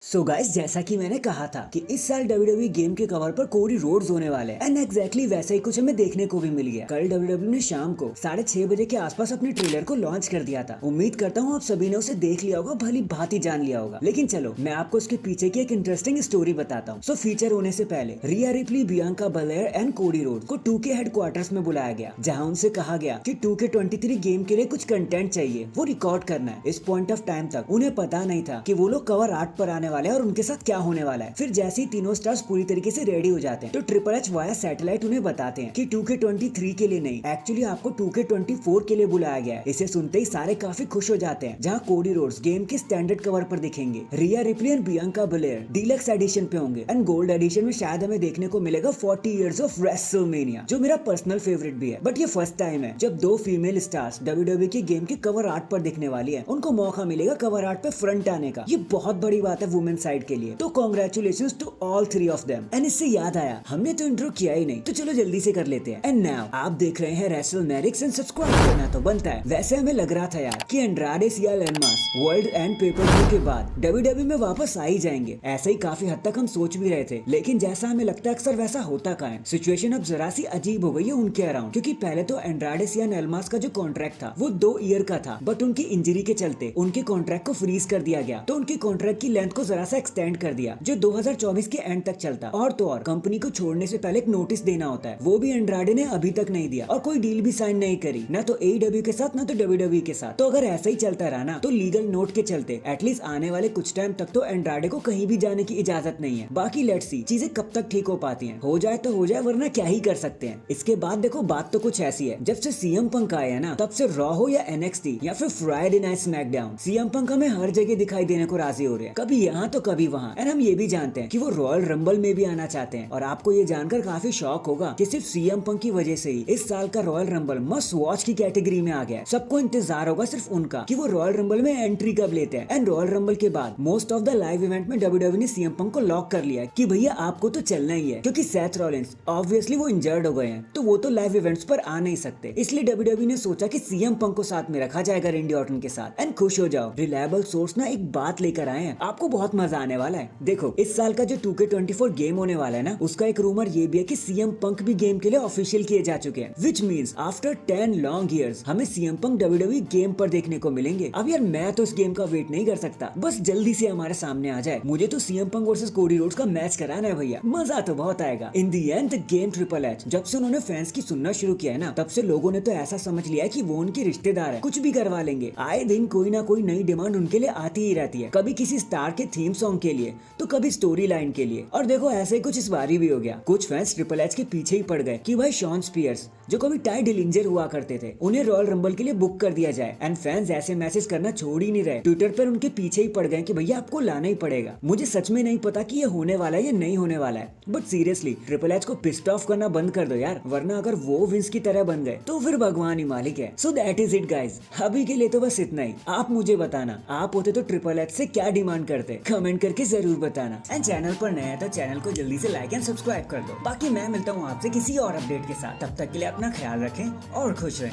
So guys, जैसा कि मैंने कहा था कि इस साल WWE गेम के कवर पर कोडी रोड्स होने वाले हैं एंड एग्जैक्टली वैसा ही कुछ हमें देखने को भी मिल गया। कल WWE ने शाम को 6:30 बजे के आसपास अपने ट्रेलर को लॉन्च कर दिया था। उम्मीद करता हूँ आप सभी ने उसे देख लिया होगा, भली भांति जान लिया होगा। लेकिन चलो मैं आपको उसके पीछे की एक इंटरेस्टिंग स्टोरी बताता हूँ। सो फीचर होने से पहले Rhea Ripley, Bianca Belair and Cody Rhodes को 2K हेडक्वार्टर्स में बुलाया गया, जहाँ उनसे कहा गया कि 2K23 गेम के लिए कुछ कंटेंट चाहिए, वो रिकॉर्ड करना है। इस पॉइंट ऑफ टाइम तक उन्हें पता नहीं था कि वो लोग कवर आर्ट पर आने वाले हैं और उनके साथ क्या होने वाला है। फिर जैसे ही तीनों स्टार्स पूरी तरीके से रेडी हो जाते हैं तो ट्रिपल एच वाया सैटेलाइट उन्हें बताते हैं कि 2K23 के लिए नहीं, एक्चुअली आपको 2K24 के लिए बुलाया गया है। इसे सुनते ही सारे काफी खुश हो जाते हैं, जहाँ कोडी रोड्स गेम के स्टैंडर्ड कवर पर दिखेंगे, Rhea Ripley and Bianca Belair deluxe edition पे होंगे एंड गोल्ड एडिशन में शायद हमें देखने को मिलेगा 40 इयर्स ऑफ रेसलमेनिया, जो मेरा पर्सनल फेवरेट भी है। बट ये फर्स्ट टाइम है जब दो फीमेल स्टार्स WWE के गेम के कवर आर्ट पर दिखने वाली है। उनको मौका मिलेगा कवर आर्ट पे फ्रंट आने का, ये बहुत बड़ी बात है वुमेन साइड के लिए। तो congratulations to all three of them. And इससे याद आया, हमने तो इंट्रो किया ही नहीं, तो चलो जल्दी से कर लेते हैं। एंड नाउ आप देख रहे हैं रेसलमेनिक्स एंड सब्सक्राइब करना तो बनता है। वैसे हमें लग रहा था यार कि Andrade Cien Almas world end pay per view के बाद WWE में वापस आ ही जाएंगे। ऐसा ही काफी हद तक हम सोच भी रहे थे, लेकिन जैसा हमें लगता है अक्सर वैसा होता कहाँ है। सिचुएशन अब जरा सी अजीब हो गई है उनके अराउंड, क्योंकि पहले तो एंड्राडे सियाल एलमास का जो कॉन्ट्रैक्ट था वो 2 ईयर का था, बट उनकी इंजरी के चलते उनके कॉन्ट्रैक्ट को फ्रीज कर दिया गया। तो उनके कॉन्ट्रैक्ट की लेंथ को जरा सा एक्सटेंड कर दिया, जो 2024 के एंड तक चलता। और तो और कंपनी को छोड़ने से पहले एक नोटिस देना होता है, वो भी एंड्राडे ने अभी तक नहीं दिया और कोई डील भी साइन नहीं करी, ना तो AEW के साथ ना तो WWE के साथ। तो अगर ऐसा ही चलता रहा ना, तो लीगल नोट के चलते एटलीस्ट आने वाले कुछ टाइम तक तो एंड्राडे को कहीं भी जाने की इजाजत नहीं है। बाकी लेट्स सी चीजें कब तक ठीक हो पाती हैं। हो जाए तो हो जाए, वरना क्या ही कर सकते हैं। इसके बाद देखो, बात तो कुछ ऐसी है, जब से CM पंक आए हैं ना, तब से रॉ हो या NXT या फिर फ्राइडे नाइट स्मैकडाउन, CM पंक हमें हर जगह दिखाई देने को राजी हो रहे हैं, कभी यहाँ तो कभी वहाँ। एंड हम ये भी जानते हैं कि वो रॉयल रंबल में भी आना चाहते हैं। और आपको ये जानकर काफी शॉक होगा कि सिर्फ CM पंक की वजह से ही इस साल का रॉयल रंबल मस्ट वॉच की कैटेगरी में आ गया है। सबको इंतजार होगा सिर्फ उनका कि वो रॉयल रंबल में एंट्री कब लेते हैं। एंड रॉयल रंबल के बाद most of the live event में WWE ने CM पंक को लॉक कर लिया है कि भैया आपको तो चलना ही है, क्योंकि सेथ रॉलिंस ऑब्वियसली वो इंजर्ड हो गए हैं, तो वो तो लाइव इवेंट्स पर आ नहीं सकते। इसलिए WWE ने सोचा कि CM पंक को साथ में रखा जाएगा रेंडी ऑर्टन के साथ। एंड खुश हो जाओ, रिलायबल सोर्स ना एक बात लेकर आए हैं, आपको बहुत मजा आने वाला है। देखो, इस साल का जो 2K24 गेम होने वाला है ना, उसका एक रूमर ये भी है कि CM पंक भी गेम के लिए ऑफिशियल किए जा चुके हैं, which means after 10 long years हमें CM पंक WWE गेम पर देखने को मिलेंगे। अब यार मैं तो इस गेम का वेट नहीं कर सकता, बस जल्दी से हमारे सामने आ जाए। मुझे तो CM Punk versus Cody Rhodes का मैच कराना है भैया, मजा तो बहुत आएगा। In the end the game triple H, जब से उन्होंने फैंस की सुनना शुरू किया है ना, तब से लोगों ने तो ऐसा समझ लिया है कि वो उनके रिश्तेदार है, कुछ भी करवा लेंगे। आए दिन कोई ना कोई नई डिमांड उनके लिए आती ही रहती है, कभी किसी स्टार के थीम सॉन्ग के लिए, तो कभी स्टोरी लाइन के लिए। और देखो, ऐसे ही कुछ इस बारी भी हो गया। कुछ फैंस ट्रिपल एच के पीछे ही पड़ गए कि भाई शॉन स्पियर्स, जो कभी टाई डिलिंजर हुआ करते थे, उन्हें रॉयल रंबल के लिए बुक कर दिया जाए। एंड फैंस ऐसे मैसेज करना छोड़ ही नहीं रहे, ट्विटर पर उनके पीछे ही पड़ गए कि भैया आपको लाना ही पड़ेगा। मुझे सच में नहीं पता कि ये होने वाला है या नहीं होने वाला है, बट सीरियसली ट्रिपल एच को पिस्ड ऑफ करना बंद कर दो यार, वरना अगर वो विंस की तरह बन गए तो फिर भगवान ही मालिक है। So that is it guys, अभी के लिए तो बस इतना ही। आप मुझे बताना, आप होते तो ट्रिपल एच से क्या डिमांड करते, कमेंट करके जरूर बताना। एंड चैनल पर नया है तो चैनल को जल्दी से लाइक एंड सब्सक्राइब कर दो। बाकी मैं मिलता हूँ आपसे किसी और अपडेट के साथ, तब तक के लिए अपना ख्याल रखें और खुश रहें।